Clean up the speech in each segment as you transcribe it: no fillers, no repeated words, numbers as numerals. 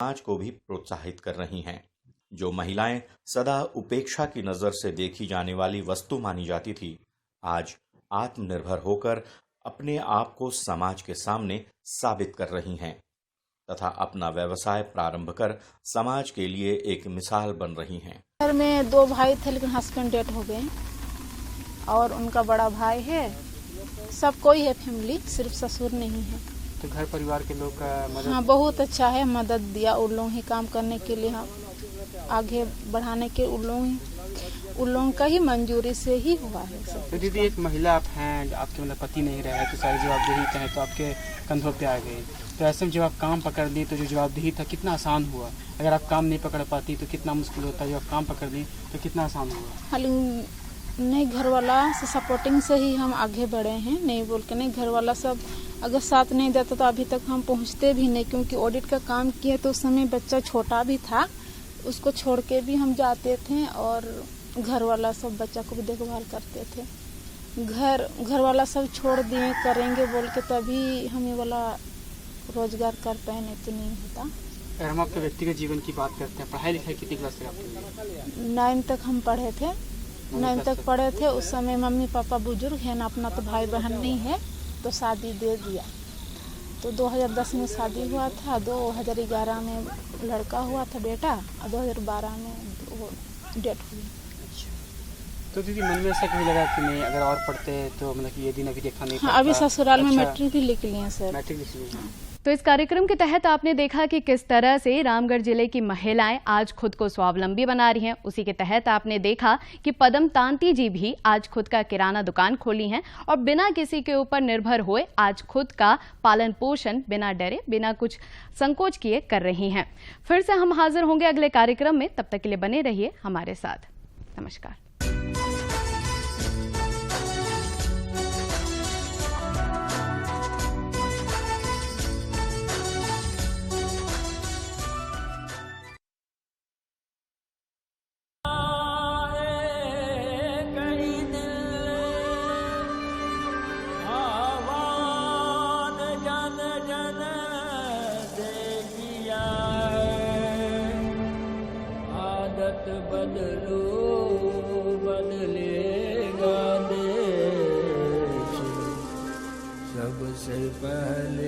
समाज को भी प्रोत्साहित कर रही हैं। जो महिलाएं सदा उपेक्षा की नजर से देखी जाने वाली वस्तु मानी जाती थी, आज आत्मनिर्भर होकर अपने आप को समाज के सामने साबित कर रही हैं तथा अपना व्यवसाय प्रारंभ कर समाज के लिए एक मिसाल बन रही हैं। घर में 2 भाई थे, लेकिन हस्बैंड डेथ हो गए और उनका बड़ा भाई है। सब कोई है फैमिली, सिर्फ ससुर नहीं है। तो घर परिवार के लोग का मदद? हाँ, बहुत अच्छा है, मदद दिया। उन लोग ही काम करने के लिए, हम आगे बढ़ाने के उन लोगों का ही मंजूरी से ही हुआ है सब। तो दीदी, एक महिला आप हैं, आपके मतलब पति नहीं रहे तो सारी जवाबदेही कहें तो आपके कंधों पे आ गई। तो ऐसे में जब आप काम पकड़ ली तो जो जवाबदेही था कितना आसान हुआ? अगर आप काम नहीं पकड़ पाती तो कितना मुश्किल होता? जब आप काम पकड़ ली तो कितना आसान हुआ? हाल नहीं, घर वाला से सपोर्टिंग से ही हम आगे बढ़े हैं। नहीं बोल के नहीं, घर वाला सब अगर साथ नहीं देता तो अभी तक हम पहुंचते भी नहीं, क्योंकि ऑडिट का काम किए तो उस समय बच्चा छोटा भी था, उसको छोड़ के भी हम जाते थे और घर वाला सब बच्चा को भी देखभाल करते थे। घर वाला सब छोड़ दिए, करेंगे बोल के तभी हम ये वाला रोजगार कर पाए, नहीं तो नहीं होता। अगर हम आपके व्यक्तिगत जीवन की बात करते हैं, पढ़ाई लिखाई कितनी क्लास तक आपने? 9 तक हम पढ़े थे। 9 तक पढ़े थे। उस समय मम्मी पापा बुजुर्ग है ना, अपना तो भाई बहन नहीं है, तो शादी दे दिया। तो 2010 में शादी हुआ था, 2011 में लड़का हुआ था बेटा, और 2012 में वो डेथ हुई। तो दीदी, मन में ऐसा कभी लगा कि नहीं, अगर और पढ़ते तो मतलब कि ये दिन अभी देखा नहीं? हाँ, अभी ससुराल में मैट्रिक भी लिख लिए सर। मैट्रिक लिख ली। हाँ। तो इस कार्यक्रम के तहत आपने देखा कि किस तरह से रामगढ़ जिले की महिलाएं आज खुद को स्वावलंबी बना रही हैं। उसी के तहत आपने देखा कि पदम तांती जी भी आज खुद का किराना दुकान खोली हैं और बिना किसी के ऊपर निर्भर हुए आज खुद का पालन पोषण बिना डरे, बिना कुछ संकोच किए कर रही हैं। फिर से हम हाजिर होंगे अगले कार्यक्रम में, तब तक के लिए बने रहिए हमारे साथ। नमस्कार। बदलो बदलेगा देश सबसे पहले।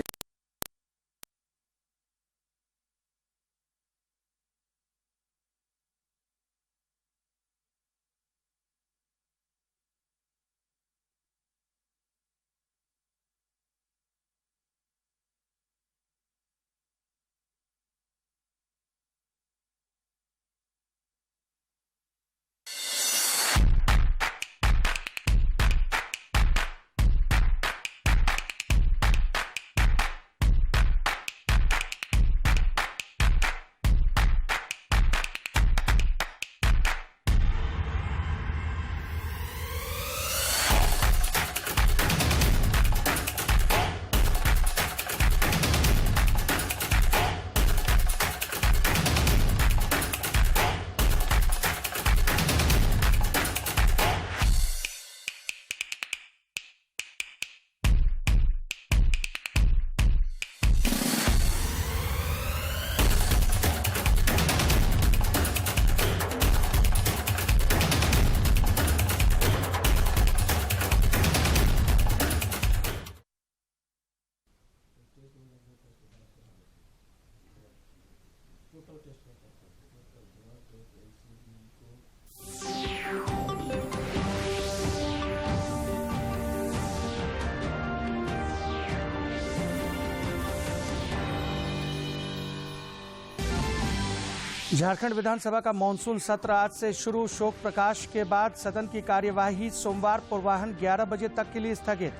झारखंड विधानसभा का मॉनसून सत्र आज से शुरू। शोक प्रकाश के बाद सदन की कार्यवाही सोमवार पूर्वाह्न 11 बजे तक के लिए स्थगित।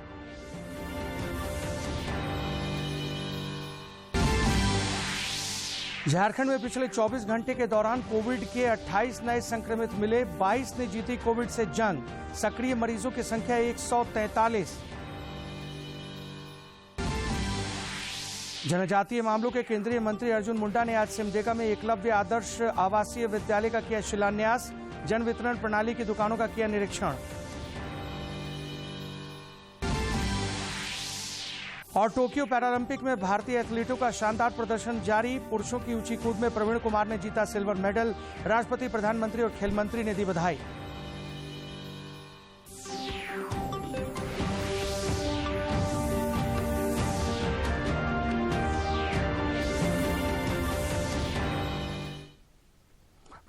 झारखंड में पिछले 24 घंटे के दौरान कोविड के 28 नए संक्रमित मिले। 22 ने जीती कोविड से जंग। सक्रिय मरीजों की संख्या 143। जनजातीय मामलों के केंद्रीय मंत्री अर्जुन मुंडा ने आज सिमडेगा में एकलव्य आदर्श आवासीय विद्यालय का किया शिलान्यास। जन वितरण प्रणाली की दुकानों का किया निरीक्षण। और टोक्यो पैरालंपिक में भारतीय एथलीटों का शानदार प्रदर्शन जारी। पुरुषों की ऊंची कूद में प्रवीण कुमार ने जीता सिल्वर मेडल। राष्ट्रपति, प्रधानमंत्री और खेल मंत्री ने दी बधाई।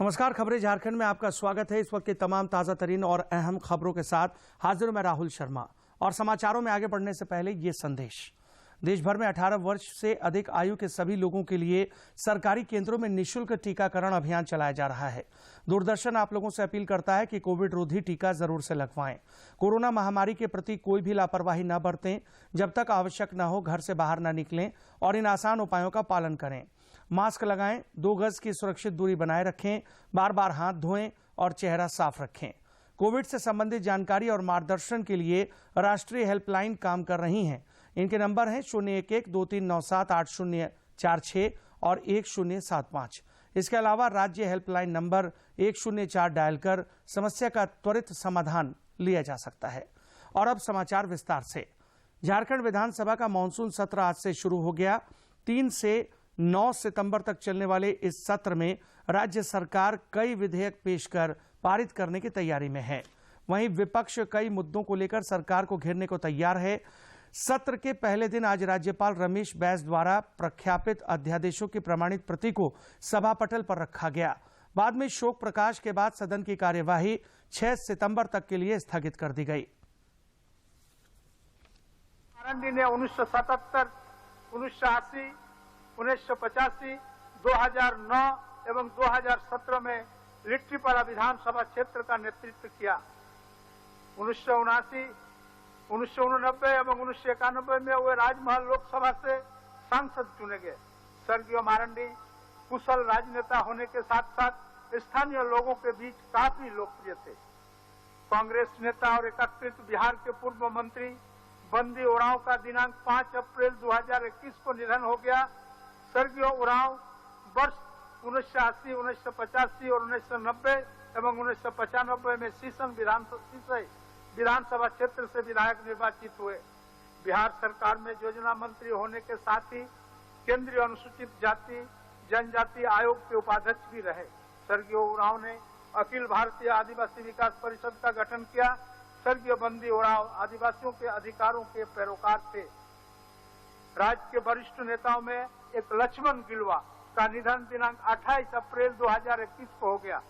नमस्कार, खबरें झारखंड में आपका स्वागत है। इस वक्त की तमाम ताजा तरीन और अहम खबरों के साथ हाजिर हूं मैं राहुल शर्मा। और समाचारों में आगे बढ़ने से पहले ये संदेश। देश भर में 18 वर्ष से अधिक आयु के सभी लोगों के लिए सरकारी केंद्रों में निःशुल्क टीकाकरण अभियान चलाया जा रहा है। दूरदर्शन आप लोगों से अपील करता है कि कोविड रोधी टीका जरूर से लगवाएं। कोरोना महामारी के प्रति कोई भी लापरवाही न बरतें। जब तक आवश्यक न हो घर से बाहर न निकलें और इन आसान उपायों का पालन करें। मास्क लगाएं, 2 गज की सुरक्षित दूरी बनाए रखें, बार बार हाथ धोएं और चेहरा साफ रखें। कोविड से संबंधित जानकारी और मार्गदर्शन के लिए राष्ट्रीय हेल्पलाइन काम कर रही हैं। इनके नंबर हैं 011-2397-8046 और 1075। इसके अलावा राज्य हेल्पलाइन नंबर 104 डायल कर समस्या का त्वरित समाधान लिया जा सकता है। और अब समाचार विस्तार से। झारखंड विधानसभा का मानसून सत्र आज से शुरू हो गया। 3 से 9 सितंबर तक चलने वाले इस सत्र में राज्य सरकार कई विधेयक पेश कर पारित करने की तैयारी में है। वहीं विपक्ष कई मुद्दों को लेकर सरकार को घेरने को तैयार है। सत्र के पहले दिन आज राज्यपाल रमेश बैस द्वारा प्रख्यापित अध्यादेशों की प्रमाणित प्रति को सभा पटल पर रखा गया। बाद में शोक प्रकाश के बाद सदन की कार्यवाही 6 सितंबर तक के लिए स्थगित कर दी गई। ने 1977, 1980, 1985, 2009 एवं 2017 में लिट्टीपाड़ा विधानसभा क्षेत्र का नेतृत्व किया। 1979, 1989 एवं 1991 में वे राजमहल लोकसभा से सांसद चुने गए। स्वर्गीय मारंडी कुशल राजनेता होने के साथ साथ स्थानीय लोगों के बीच काफी लोकप्रिय थे। कांग्रेस नेता और एकीकृत बिहार के पूर्व मंत्री बंदी उरांव का दिनांक 5 अप्रैल 2021 को निधन हो गया। स्वर्गीय उरांव वर्ष 1980, 1985 और 1990 एवं 1995 में सीसम विधानसभा क्षेत्र से विधायक निर्वाचित हुए। बिहार सरकार में योजना मंत्री होने के साथ ही केंद्रीय अनुसूचित जाति जनजाति आयोग के उपाध्यक्ष भी रहे। स्वर्गीय उरांव ने अखिल भारतीय आदिवासी विकास परिषद का गठन किया। स्वर्गीय बंदी उरांव आदिवासियों के अधिकारों के पैरोकार थे। राज्य के वरिष्ठ नेताओं में एक लक्ष्मण गिलवा का निधन दिनांक 28 अप्रैल 2021 को हो गया।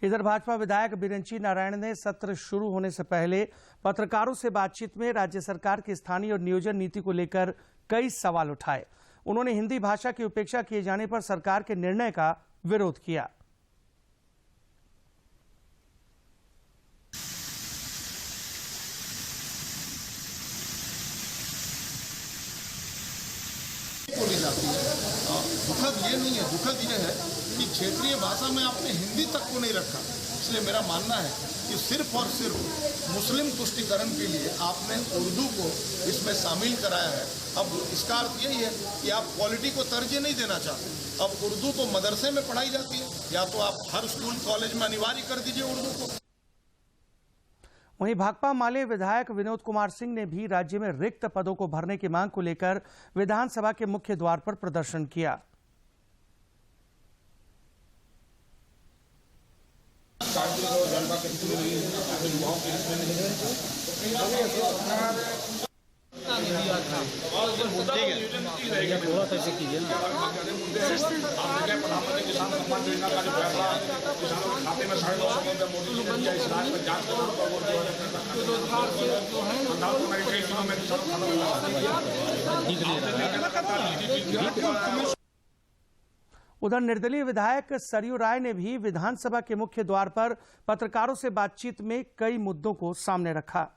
इधर भाजपा विधायक बिरंची नारायण ने सत्र शुरू होने से पहले पत्रकारों से बातचीत में राज्य सरकार की स्थानीय और नियोजन नीति को लेकर कई सवाल उठाए। उन्होंने हिंदी भाषा की उपेक्षा किए जाने पर सरकार के निर्णय का विरोध किया। दुखद ये नहीं है, दुखद ये है कि क्षेत्रीय भाषा में आपने हिंदी तक को नहीं रखा। इसलिए मेरा मानना है कि सिर्फ और सिर्फ मुस्लिम तुष्टिकरण के लिए आपने उर्दू को इसमें शामिल कराया है। अब इसका अर्थ यही है कि आप क्वालिटी को तरजीह नहीं देना चाहते। अब उर्दू तो मदरसे में पढ़ाई जाती है, या तो आप हर स्कूल कॉलेज में अनिवार्य कर दीजिए उर्दू को। वहीं भाकपा माले विधायक विनोद कुमार सिंह ने भी राज्य में रिक्त पदों को भरने की मांग को लेकर विधानसभा के मुख्य द्वार पर प्रदर्शन किया। उधर निर्दलीय विधायक सरयू राय ने भी विधानसभा के मुख्य द्वार पर पत्रकारों से बातचीत में कई मुद्दों को सामने रखा।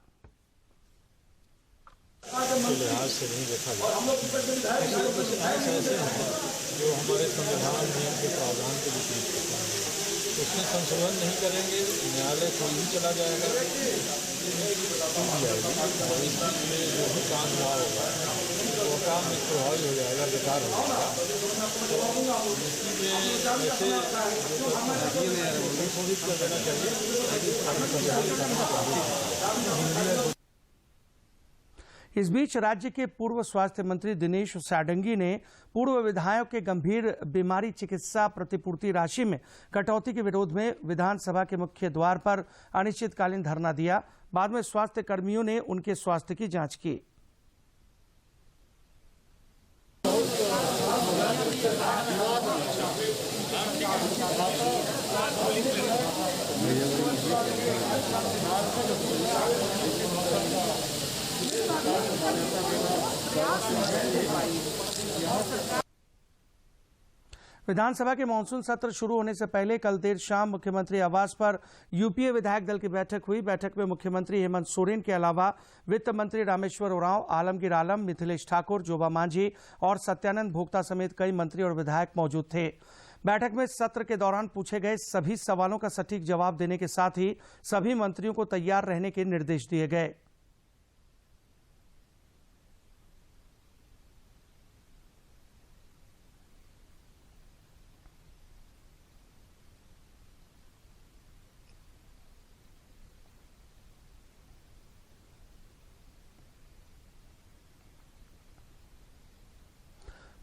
लिहाज से नहीं देखा जाए, जो हमारे संविधान नियम के प्रावधान के विपरीत होता है, उसमें संशोधन नहीं करेंगे, न्यायालय कोई भी चला जाएगा, और इसमें जो भी काम हुआ होगा वो काम प्रभावी हो जाएगा, बेकार हो जाएगा। तो इसलिए ऐसे संशोधित कर देना चाहिए। इस बीच राज्य के पूर्व स्वास्थ्य मंत्री दिनेश साडंगी ने पूर्व विधायक के गंभीर बीमारी चिकित्सा प्रतिपूर्ति राशि में कटौती के विरोध में विधानसभा के मुख्य द्वार पर अनिश्चितकालीन धरना दिया। बाद में स्वास्थ्य कर्मियों ने उनके स्वास्थ्य की जांच की। विधानसभा के मानसून सत्र शुरू होने से पहले कल देर शाम मुख्यमंत्री आवास पर यूपीए विधायक दल की बैठक हुई। बैठक में मुख्यमंत्री हेमंत सोरेन के अलावा वित्त मंत्री रामेश्वर उरांव, आलमगीर आलम, मिथिलेश ठाकुर, जोबा मांझी और सत्यानंद भोक्ता समेत कई मंत्री और विधायक मौजूद थे। बैठक में सत्र के दौरान पूछे गए सभी सवालों का सटीक जवाब देने के साथ ही सभी मंत्रियों को तैयार रहने के निर्देश दिए गए।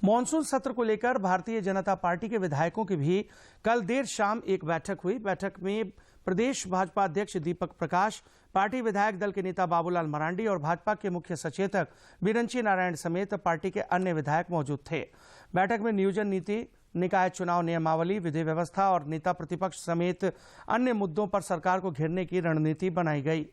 मॉनसून सत्र को लेकर भारतीय जनता पार्टी के विधायकों की भी कल देर शाम एक बैठक हुई। बैठक में प्रदेश भाजपा अध्यक्ष दीपक प्रकाश, पार्टी विधायक दल के नेता बाबूलाल मरांडी और भाजपा के मुख्य सचेतक बिरंची नारायण समेत पार्टी के अन्य विधायक मौजूद थे। बैठक में नियोजन नीति, निकाय चुनाव नियमावली, विधि व्यवस्था और नेता प्रतिपक्ष समेत अन्य मुद्दों पर सरकार को घेरने की रणनीति बनाई गई।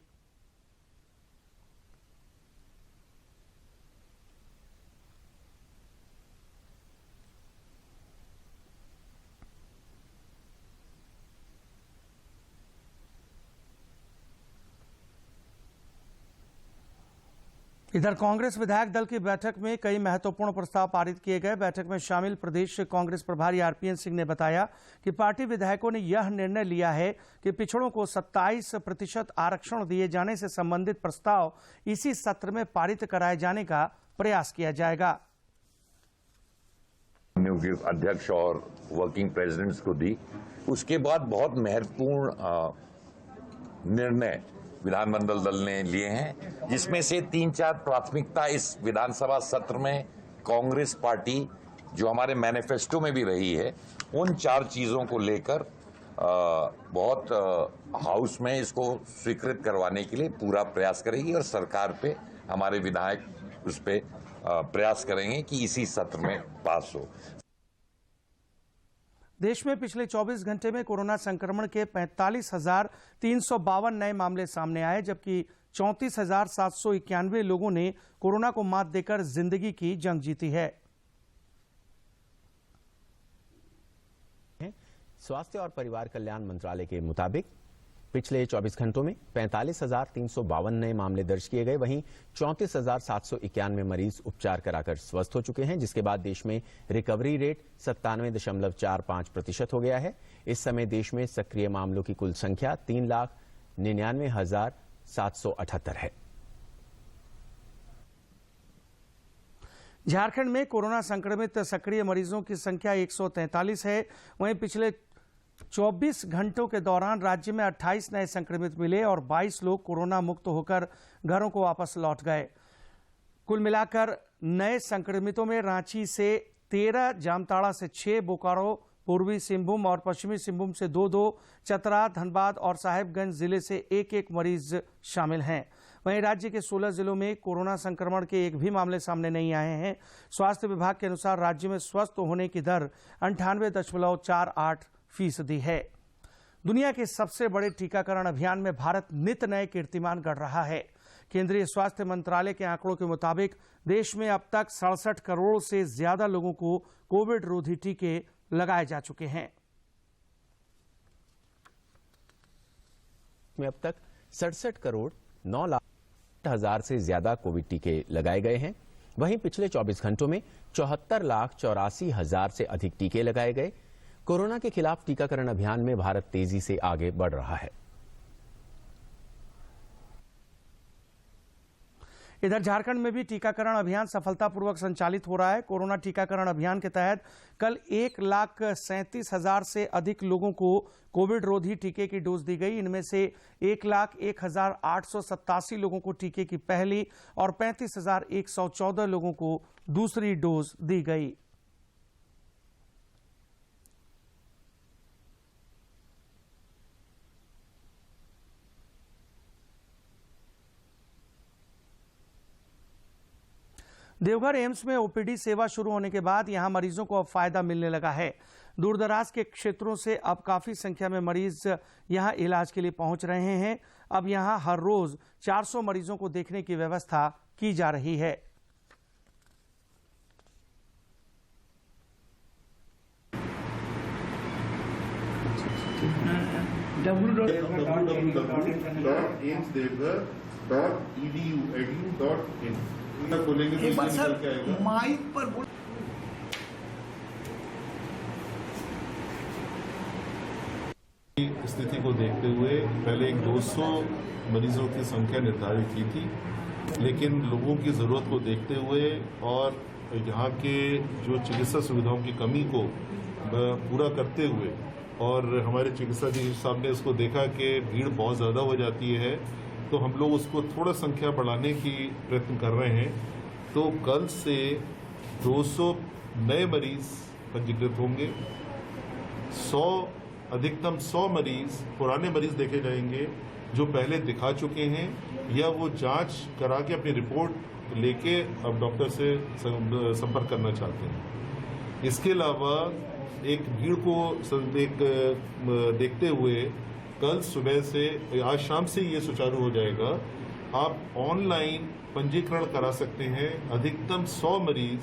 इधर कांग्रेस विधायक दल की बैठक में कई महत्वपूर्ण प्रस्ताव पारित किए गए। बैठक में शामिल प्रदेश कांग्रेस प्रभारी आरपीएन सिंह ने बताया कि पार्टी विधायकों ने यह निर्णय लिया है कि पिछड़ों को 27% आरक्षण दिए जाने से संबंधित प्रस्ताव इसी सत्र में पारित कराए जाने का प्रयास किया जाएगा। अध्यक्ष और वर्किंग प्रेसिडेंट्स को दी, उसके बाद बहुत महत्वपूर्ण निर्णय विधानमंडल दल ने लिए हैं, जिसमें से 3-4 प्राथमिकता इस विधानसभा सत्र में कांग्रेस पार्टी जो हमारे मैनिफेस्टो में भी रही है, उन 4 चीजों को लेकर बहुत हाउस में इसको स्वीकृत करवाने के लिए पूरा प्रयास करेगी और सरकार पे हमारे विधायक उस पे प्रयास करेंगे कि इसी सत्र में पास हो। देश में पिछले 24 घंटे में कोरोना संक्रमण के 45,352 नए मामले सामने आए, जबकि 34,791 लोगों ने कोरोना को मात देकर जिंदगी की जंग जीती है। स्वास्थ्य और परिवार कल्याण मंत्रालय के मुताबिक पिछले 24 घंटों में 45,352 नए मामले दर्ज किए गए। वहीं 34,791 मरीज उपचार कराकर स्वस्थ हो चुके हैं, जिसके बाद देश में रिकवरी रेट 97.45% हो गया है। इस समय देश में सक्रिय मामलों की कुल संख्या 3,99,778 है। झारखंड में कोरोना संक्रमित सक्रिय मरीजों की संख्या 143 है। वहीं पिछले 24 घंटों के दौरान राज्य में 28 नए संक्रमित मिले और 22 लोग कोरोना मुक्त होकर घरों को वापस लौट गए। कुल मिलाकर नए संक्रमितों में रांची से 13, जामताड़ा से 6, बोकारो, पूर्वी सिंहभूम और पश्चिमी सिंहभूम से 2-2, चतरा, धनबाद और साहिबगंज जिले से 1-1 मरीज शामिल हैं। वहीं राज्य के 16 जिलों में कोरोना संक्रमण के एक भी मामले सामने नहीं आए हैं। स्वास्थ्य विभाग के अनुसार राज्य में स्वस्थ होने की दर 98.48% है। दुनिया के सबसे बड़े टीकाकरण अभियान में भारत नित नए कीर्तिमान गढ़ रहा है। केंद्रीय स्वास्थ्य मंत्रालय के आंकड़ों के मुताबिक देश में अब तक 67 करोड़ से ज्यादा लोगों को कोविड रोधी टीके लगाए जा चुके हैं। में अब तक 67 करोड़ 9 लाख हजार से ज्यादा कोविड टीके लगाए गए हैं। वहीं पिछले 24 घंटों में 74,84,000 से अधिक टीके लगाए गए। कोरोना के खिलाफ टीकाकरण अभियान में भारत तेजी से आगे बढ़ रहा है। इधर झारखंड में भी टीकाकरण अभियान सफलतापूर्वक संचालित हो रहा है। कोरोना टीकाकरण अभियान के तहत कल 1,37,000 से अधिक लोगों को कोविड रोधी टीके की डोज दी गई। इनमें से 1,01,887 लोगों को टीके की पहली और 35,114 लोगों को दूसरी डोज दी गई। देवघर एम्स में ओपीडी सेवा शुरू होने के बाद यहां मरीजों को अब फायदा मिलने लगा है। दूरदराज के क्षेत्रों से अब काफी संख्या में मरीज यहां इलाज के लिए पहुंच रहे हैं। अब यहां हर रोज 400 मरीजों को देखने की व्यवस्था की जा रही है। www.amsdevghar.edu.in खोलेंगे तो माइक पर स्थिति को देखते हुए पहले एक 200 मरीजों की संख्या निर्धारित की थी, लेकिन लोगों की ज़रूरत को देखते हुए और यहाँ के जो चिकित्सा सुविधाओं की कमी को पूरा करते हुए और हमारे चिकित्साधीश साहब ने इसको देखा कि भीड़ बहुत ज़्यादा हो जाती है, तो हम लोग उसको थोड़ा संख्या बढ़ाने की प्रयत्न कर रहे हैं। तो कल से 200 नए मरीज पंजीकृत होंगे, अधिकतम 100 मरीज पुराने मरीज देखे जाएंगे जो पहले दिखा चुके हैं या वो जांच करा के अपनी रिपोर्ट लेके अब डॉक्टर से संपर्क करना चाहते हैं। इसके अलावा एक भीड़ को देखते हुए कल सुबह से आज शाम से ये सुचारू हो जाएगा। आप ऑनलाइन पंजीकरण करा सकते हैं। अधिकतम 100 मरीज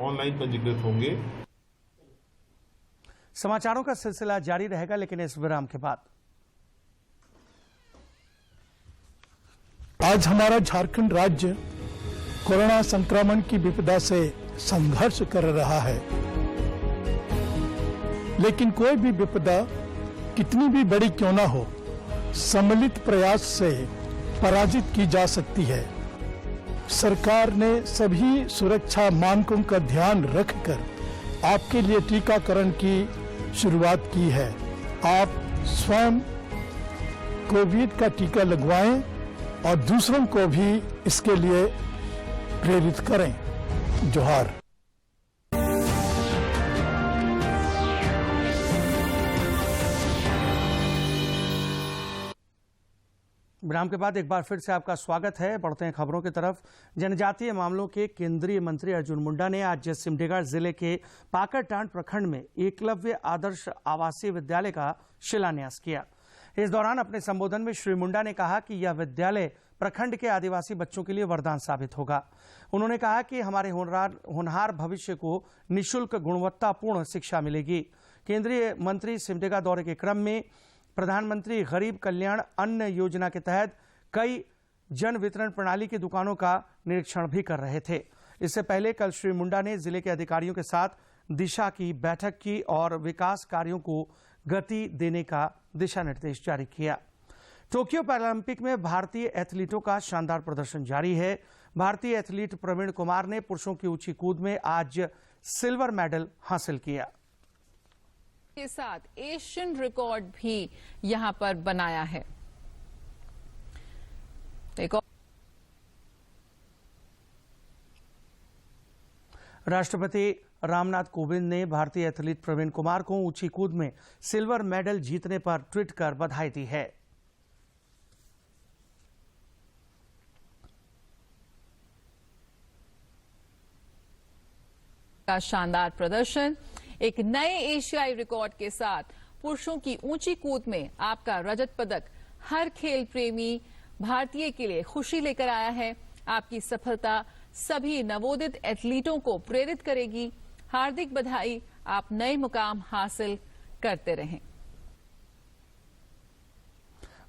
ऑनलाइन पंजीकृत होंगे। समाचारों का सिलसिला जारी रहेगा, लेकिन इस विराम के बाद। आज हमारा झारखंड राज्य कोरोना संक्रमण की विपदा से संघर्ष कर रहा है, लेकिन कोई भी विपदा कितनी भी बड़ी क्यों ना हो, सम्मिलित प्रयास से पराजित की जा सकती है। सरकार ने सभी सुरक्षा मानकों का ध्यान रखकर आपके लिए टीकाकरण की शुरुआत की है। आप स्वयं कोविड का टीका लगवाएं और दूसरों को भी इसके लिए प्रेरित करें। जोहार। विराम के बाद एक बार फिर से आपका स्वागत है। बढ़ते हैं खबरों की तरफ। जनजातीय मामलों के केंद्रीय मंत्री अर्जुन मुंडा ने आज सिमडेगा जिले के पाकरटांड प्रखंड में एकलव्य आदर्श आवासीय विद्यालय का शिलान्यास किया। इस दौरान अपने संबोधन में श्री मुंडा ने कहा कि यह विद्यालय प्रखंड के आदिवासी बच्चों के लिए वरदान साबित होगा। उन्होंने कहा कि हमारे होनहार भविष्य को निःशुल्क गुणवत्तापूर्ण शिक्षा मिलेगी। केंद्रीय मंत्री सिमडेगा दौरे के क्रम में प्रधानमंत्री गरीब कल्याण अन्न योजना के तहत कई जन वितरण प्रणाली की दुकानों का निरीक्षण भी कर रहे थे। इससे पहले कल श्री मुंडा ने जिले के अधिकारियों के साथ दिशा की बैठक की और विकास कार्यों को गति देने का दिशा निर्देश जारी किया। टोक्यो पैरालंपिक में भारतीय एथलीटों का शानदार प्रदर्शन जारी है। भारतीय एथलीट प्रवीण कुमार ने पुरुषों की ऊंची कूद में आज सिल्वर मेडल हासिल किया। के साथ एशियन रिकॉर्ड भी यहां पर बनाया है। राष्ट्रपति रामनाथ कोविंद ने भारतीय एथलीट प्रवीण कुमार को ऊंची कूद में सिल्वर मेडल जीतने पर ट्वीट कर बधाई दी है। का शानदार प्रदर्शन एक नए एशियाई रिकॉर्ड के साथ पुरुषों की ऊंची कूद में आपका रजत पदक हर खेल प्रेमी भारतीय के लिए खुशी लेकर आया है। आपकी सफलता सभी नवोदित एथलीटों को प्रेरित करेगी। हार्दिक बधाई, आप नए मुकाम हासिल करते रहें।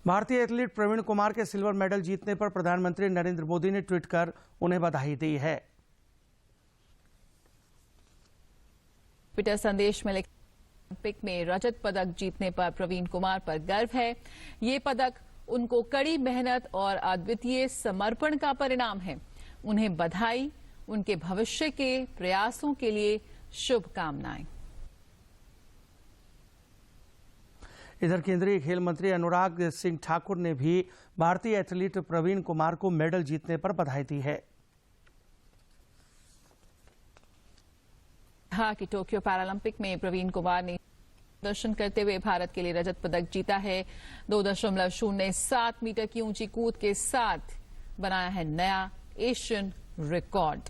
भारतीय एथलीट प्रवीण कुमार के सिल्वर मेडल जीतने पर प्रधानमंत्री नरेंद्र मोदी ने ट्वीट कर उन्हें बधाई दी है। ट्विटर संदेश में ओलंपिक में रजत पदक जीतने पर प्रवीण कुमार पर गर्व है। ये पदक उनको कड़ी मेहनत और अद्वितीय समर्पण का परिणाम है। उन्हें बधाई, उनके भविष्य के प्रयासों के लिए शुभकामनाएं। इधर केंद्रीय खेल मंत्री अनुराग सिंह ठाकुर ने भी भारतीय एथलीट प्रवीण कुमार को मेडल जीतने पर बधाई दी है। कहा कि टोक्यो पैरालंपिक में प्रवीण कुमार ने प्रदर्शन करते हुए भारत के लिए रजत पदक जीता है। 2.07 मीटर की ऊंची कूद के साथ बनाया है नया एशियन रिकॉर्ड।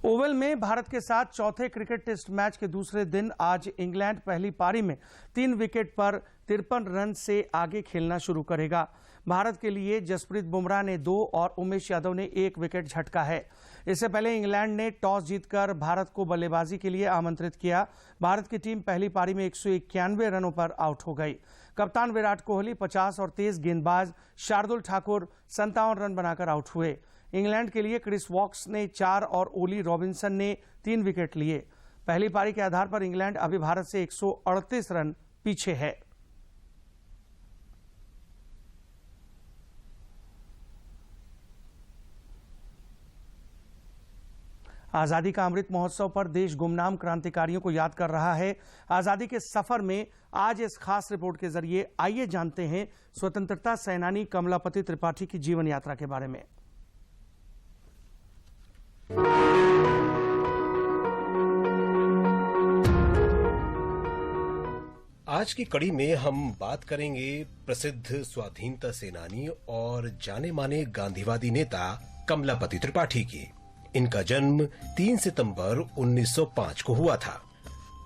ओवल में भारत के साथ चौथे क्रिकेट टेस्ट मैच के दूसरे दिन आज इंग्लैंड पहली पारी में 3 विकेट पर 53 रन से आगे खेलना शुरू करेगा। भारत के लिए जसप्रीत बुमराह ने 2 और उमेश यादव ने 1 विकेट झटका है। इससे पहले इंग्लैंड ने टॉस जीतकर भारत को बल्लेबाजी के लिए आमंत्रित किया। भारत की टीम पहली पारी में 191 रनों पर आउट हो गई। कप्तान विराट कोहली 50 और तेज गेंदबाज शार्दुल ठाकुर 57 रन बनाकर आउट हुए। इंग्लैंड के लिए क्रिस वॉक्स ने 4 और ओली रॉबिन्सन ने 3 विकेट लिए। पहली पारी के आधार पर इंग्लैंड अभी भारत से 138 रन पीछे है। आजादी का अमृत महोत्सव पर देश गुमनाम क्रांतिकारियों को याद कर रहा है। आजादी के सफर में आज इस खास रिपोर्ट के जरिए आइए जानते हैं स्वतंत्रता सेनानी कमलापति त्रिपाठी की जीवन यात्रा के बारे में। आज की कड़ी में हम बात करेंगे प्रसिद्ध स्वाधीनता सेनानी और जाने माने गांधीवादी नेता कमलापति त्रिपाठी की। इनका जन्म 3 सितंबर 1905 को हुआ था।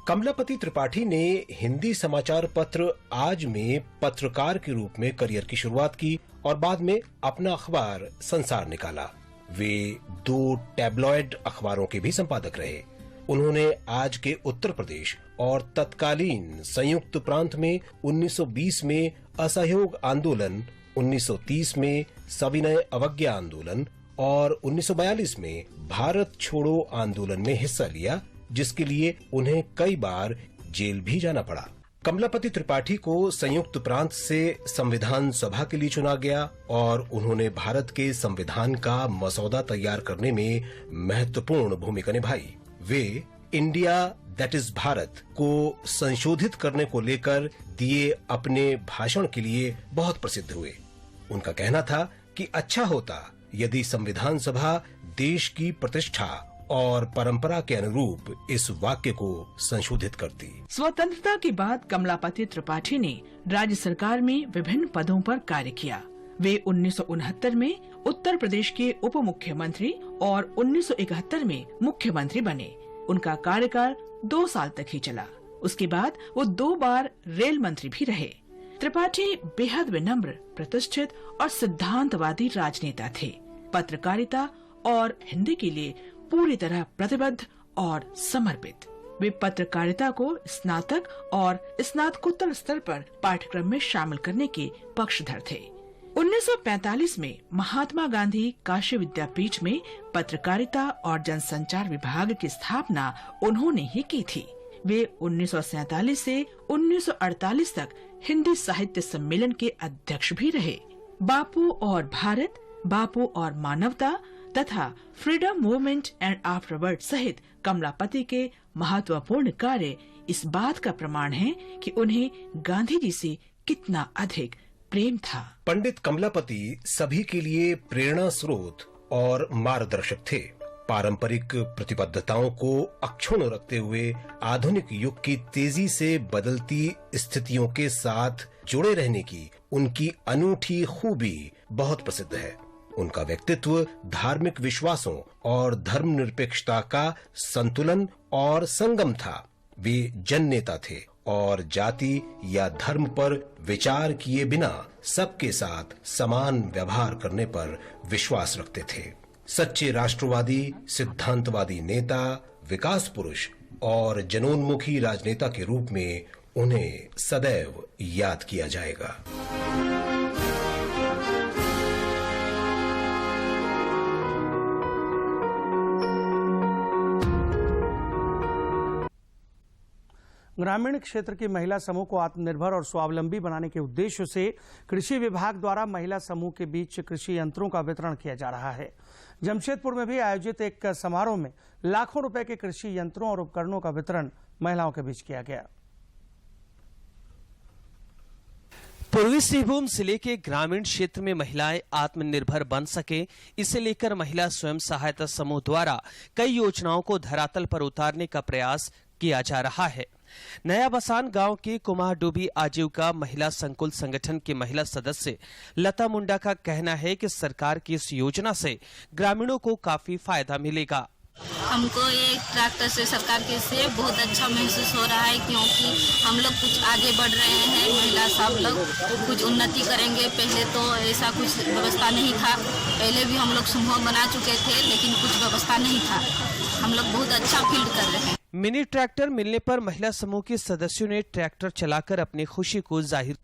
कमलापति त्रिपाठी ने हिंदी समाचार पत्र आज में पत्रकार के रूप में करियर की शुरुआत की और बाद में अपना अखबार संसार निकाला। वे 2 टैबलॉइड अखबारों के भी संपादक रहे। उन्होंने आज के उत्तर प्रदेश और तत्कालीन संयुक्त प्रांत में 1920 में असहयोग आंदोलन, 1930 में सविनय अवज्ञा आंदोलन और 1942 में भारत छोड़ो आंदोलन में हिस्सा लिया, जिसके लिए उन्हें कई बार जेल भी जाना पड़ा। कमलापति त्रिपाठी को संयुक्त प्रांत से संविधान सभा के लिए चुना गया और उन्होंने भारत के संविधान का मसौदा तैयार करने में महत्वपूर्ण भूमिका निभाई। वे इंडिया दैट इज भारत को संशोधित करने को लेकर दिए अपने भाषण के लिए बहुत प्रसिद्ध हुए। उनका कहना था कि अच्छा होता यदि संविधान सभा देश की प्रतिष्ठा और परंपरा के अनुरूप इस वाक्य को संशोधित करती। स्वतंत्रता के बाद कमलापति त्रिपाठी ने राज्य सरकार में विभिन्न पदों पर कार्य किया। वे 1969 में उत्तर प्रदेश के उप मुख्यमंत्री और 1971 में मुख्यमंत्री बने। उनका कार्यकाल 2 साल तक ही चला। उसके बाद वो 2 बार रेल मंत्री भी रहे। त्रिपाठी बेहद विनम्र, प्रतिष्ठित और सिद्धांतवादी राजनेता थे। पत्रकारिता और हिंदी के लिए पूरी तरह प्रतिबद्ध और समर्पित। वे पत्रकारिता को स्नातक और स्नातकोत्तर स्तर पर पाठ्यक्रम में शामिल करने के पक्षधर थे। 1945 में महात्मा गांधी काशी विद्यापीठ में पत्रकारिता और जनसंचार विभाग की स्थापना उन्होंने ही की थी। वे 1947 से 1948 तक हिंदी साहित्य सम्मेलन के अध्यक्ष भी रहे। बापू और भारत, बापू और मानवता तथा फ्रीडम मूवमेंट एंड आफ्टरवर्ड सहित कमलापति के महत्वपूर्ण कार्य इस बात का प्रमाण है कि उन्हें गांधी जी से कितना अधिक प्रेम था। पंडित कमलापति सभी के लिए प्रेरणा स्रोत और मार्गदर्शक थे। पारंपरिक प्रतिबद्धताओं को अक्षुण्ण रखते हुए आधुनिक युग की तेजी से बदलती स्थितियों के साथ जुड़े रहने की उनकी अनूठी खूबी बहुत प्रसिद्ध है। उनका व्यक्तित्व धार्मिक विश्वासों और धर्मनिरपेक्षता का संतुलन और संगम था। वे जन नेता थे और जाति या धर्म पर विचार किए बिना सबके साथ समान व्यवहार करने पर विश्वास रखते थे। सच्चे राष्ट्रवादी, सिद्धांतवादी नेता, विकास पुरुष और जनोन्मुखी राजनेता के रूप में उन्हें सदैव याद किया जाएगा। ग्रामीण क्षेत्र की महिला समूह को आत्मनिर्भर और स्वावलंबी बनाने के उद्देश्य से कृषि विभाग द्वारा महिला समूह के बीच कृषि यंत्रों का वितरण किया जा रहा है। जमशेदपुर में भी आयोजित एक समारोह में लाखों रुपए के कृषि यंत्रों और उपकरणों का वितरण महिलाओं के बीच किया गया। पूर्वी सिंहभूम जिले के ग्रामीण क्षेत्र में महिलाएं आत्मनिर्भर बन सके, इसे लेकर महिला स्वयं सहायता समूह द्वारा कई योजनाओं को धरातल पर उतारने का प्रयास किया जा रहा है। नया बसान गांव के कुमारडूबी आजीविका महिला संकुल संगठन की महिला सदस्य लता मुंडा का कहना है कि सरकार की इस योजना से ग्रामीणों को काफी फायदा मिलेगा। हमको ये ट्रैक्टर से सरकार के से बहुत अच्छा महसूस हो रहा है, क्योंकि हम लोग कुछ आगे बढ़ रहे हैं। महिला सब लोग कुछ उन्नति करेंगे। पहले तो ऐसा कुछ व्यवस्था नहीं था, पहले भी हम लोग समूह बना चुके थे लेकिन कुछ व्यवस्था नहीं था। हम लोग बहुत अच्छा फील्ड कर रहे हैं। मिनी ट्रैक्टर मिलने पर महिला समूह के सदस्यों ने ट्रैक्टर चलाकर अपनी खुशी को जाहिर।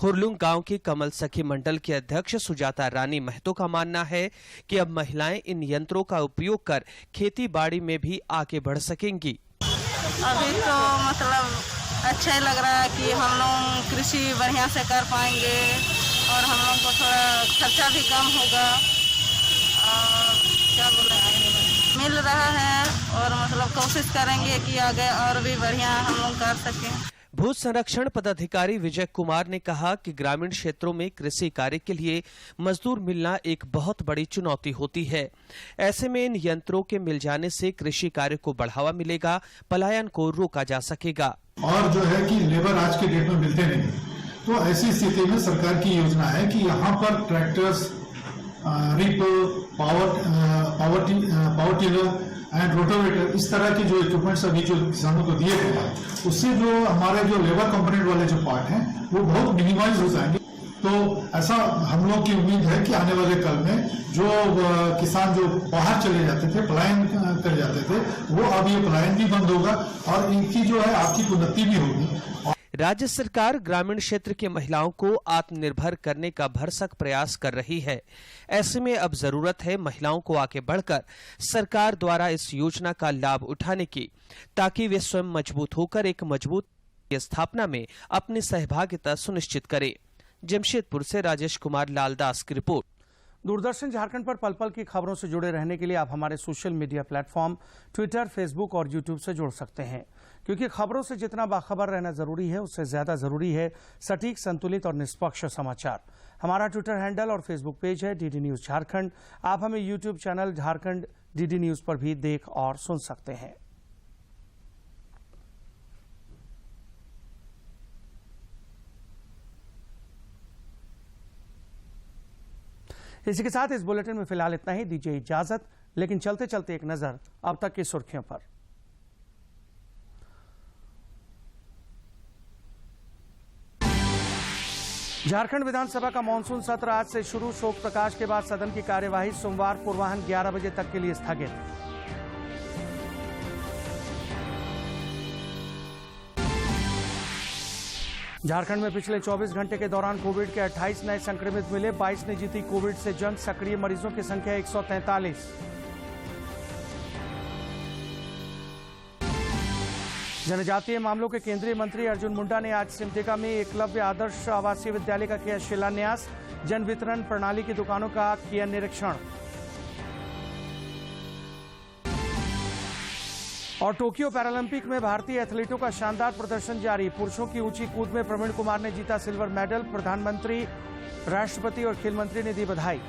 हुरलुंग गांव के कमल सखी मंडल के अध्यक्ष सुजाता रानी महतो का मानना है कि अब महिलाएं इन यंत्रों का उपयोग कर खेती बाड़ी में भी आगे बढ़ सकेंगी। अभी तो मतलब अच्छा लग रहा है कि हम लोग कृषि बढ़िया से कर पाएंगे और हम लोग को थोड़ा खर्चा भी कम होगा और क्या बोला मिल रहा है और मतलब कोशिश करेंगे कि आगे और भी बढ़िया हम लोग कर सकें। भू संरक्षण पदाधिकारी विजय कुमार ने कहा कि ग्रामीण क्षेत्रों में कृषि कार्य के लिए मजदूर मिलना एक बहुत बड़ी चुनौती होती है। ऐसे में इन यंत्रों के मिल जाने से कृषि कार्य को बढ़ावा मिलेगा, पलायन को रोका जा सकेगा। और जो है कि लेबर आज के डेट में मिलते नहीं, तो ऐसी स्थिति में सरकार की योजना है कि यहाँ पर tractors, ripper, power tiller and rotavator, इस तरह के जो इक्विपमेंट्स अभी जो किसानों को दिए गए हैं, उससे जो हमारे जो लेबर कंपोनेंट वाले जो पार्ट हैं वो बहुत मिनिमाइज हो जाएंगे। तो ऐसा हम लोग की उम्मीद है कि आने वाले कल में जो किसान जो बाहर चले जाते थे, पलायन कर जाते थे, वो अब ये पलायन भी बंद होगा और इनकी जो है आर्थिक उन्नति भी होगी। राज्य सरकार ग्रामीण क्षेत्र की महिलाओं को आत्मनिर्भर करने का भरसक प्रयास कर रही है। ऐसे में अब जरूरत है महिलाओं को आगे बढ़कर सरकार द्वारा इस योजना का लाभ उठाने की, ताकि वे स्वयं मजबूत होकर एक मजबूत स्थापना में अपनी सहभागिता सुनिश्चित करें। जमशेदपुर से राजेश कुमार लालदास की रिपोर्ट। दूरदर्शन झारखंड पर पल पल की खबरों से जुड़े रहने के लिए आप हमारे social media platform Twitter, Facebook और यूट्यूब से जुड़ सकते हैं, क्योंकि खबरों से जितना बाखबर रहना जरूरी है, उससे ज्यादा जरूरी है सटीक, संतुलित और निष्पक्ष समाचार। हमारा ट्विटर हैंडल और फेसबुक पेज है डीडी न्यूज झारखंड। आप हमें YouTube channel Jharkhand DD news पर भी देख और सुन सकते हैं। इसी के साथ इस बुलेटिन में फिलहाल इतना ही। दीजिए इजाजत, लेकिन चलते चलते एक नजर अब तक की सुर्खियों पर। झारखंड विधानसभा का मानसून सत्र आज से शुरू। शोक प्रकाश के बाद सदन की कार्यवाही सोमवार पूर्वाह्न 11 बजे तक के लिए स्थगित। झारखंड में पिछले 24 घंटे के दौरान कोविड के 28 नए संक्रमित मिले। 22 ने जीती कोविड से जंग। सक्रिय मरीजों की संख्या 143। जनजातीय मामलों के केंद्रीय मंत्री अर्जुन मुंडा ने आज सिमडेगा में एकलव्य आदर्श आवासीय विद्यालय का किया शिलान्यास। जन वितरण प्रणाली की दुकानों का किया निरीक्षण। और टोक्यो पैरालंपिक में भारतीय एथलीटों का शानदार प्रदर्शन जारी। पुरुषों की ऊंची कूद में प्रवीण कुमार ने जीता सिल्वर मेडल। प्रधानमंत्री, राष्ट्रपति और खेल मंत्री ने दी बधाई।